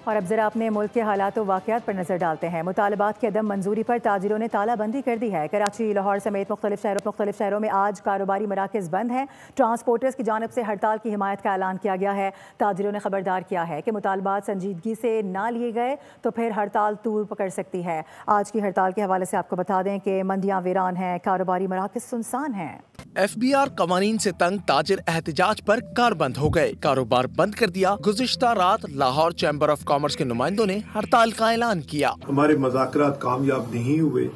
اور اب ذرا اپنے ملک کے حالات و واقعات پر نظر ڈالتے ہیں۔ مطالبات کی عدم منظوری پر تاجروں نے تالہ بندی کر دی ہے۔ کراچی، لاہور سمیت مختلف شہروں میں آج کاروباری مراکز بند ہیں۔ ٹرانسپورٹرز کی جانب سے ہڑتال کی حمایت کا اعلان کیا گیا ہے۔ تاجروں نے خبردار کیا ہے کہ مطالبات سنجیدگی سے نہ لیے گئے تو پھر ہڑتال طول پکڑ سکتی ہے۔ آج کی ہڑتال کے حوالے سے آپ کو بتا دیں کہ منڈیاں ویران ہیں، کاروباری مراکز سنسان ہیں۔ FBR قوانین سے تنگ تاجر احتجاج پر کار بند ہو گئے، کاروبار بند کر دیا۔ گزشتہ رات لاہور چیمبر آف کامرس کے نمائندوں نے ہڑتال کا اعلان کیا۔ ہمارے مذاکرات کامیاب نہیں ہوئے،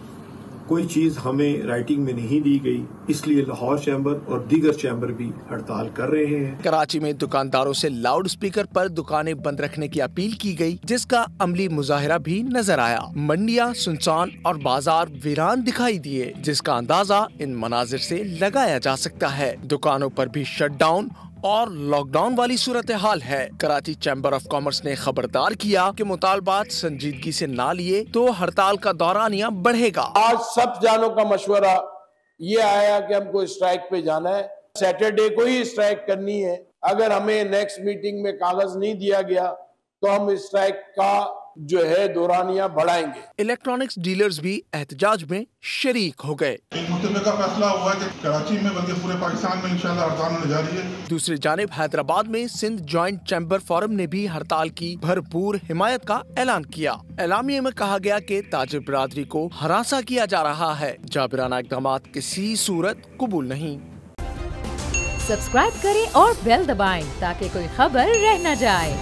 کوئی چیز ہمیں رائٹنگ میں نہیں دی گئی، اس لیے لاہور چیمبر اور دیگر چیمبر بھی ہڑتال کر رہے ہیں۔ کراچی میں دکانداروں سے لاؤڈ سپیکر پر دکانیں بند رکھنے کی اپیل کی گئی، جس کا عملی مظاہرہ بھی نظر آیا۔ منڈیاں سنسان اور بازار ویران دکھائی دیے، جس کا اندازہ ان مناظر سے لگایا جا سکتا ہے۔ دکانوں پر بھی شٹ ڈاؤن اور لاک ڈاؤن والی صورتحال ہے۔ کراچی چیمبر آف کامرس نے خبردار کیا کہ مطالبات سنجیدگی سے نہ لیے تو ہڑتال کا دورانیہ بڑھے گا۔ آج سب جانوں کا مشورہ یہ آیا کہ ہم کو اسٹرائک پہ جانا ہے، سیٹرڈے کو ہی اسٹرائک کرنی ہے۔ اگر ہمیں نیکسٹ میٹنگ میں کاغذ نہیں دیا گیا تو ہم اسٹرائک کا جو ہے دورانیہ بڑھائیں گے۔ الیکٹرانکس ڈیلرز بھی احتجاج میں شریک ہو گئے۔ ایک متفقہ فیصلہ ہوا ہے کہ کراچی میں بلکہ پورے پاکستان میں انشاءاللہ ہڑتال ہونے جاری ہے۔ دوسری جانب حیدرآباد میں سندھ جوائنٹ چیمبر فورم نے بھی ہڑتال کی بھرپور حمایت کا اعلان کیا۔ اعلامیے میں کہا گیا کہ تاجر برادری کو ہراساں کیا جا رہا ہے، جابرانہ اقدامات کسی صورت قبول نہیں۔ سبسکرائب کریں اور بیل دبائیں تاکہ کوئی خبر رہ نہ جائے۔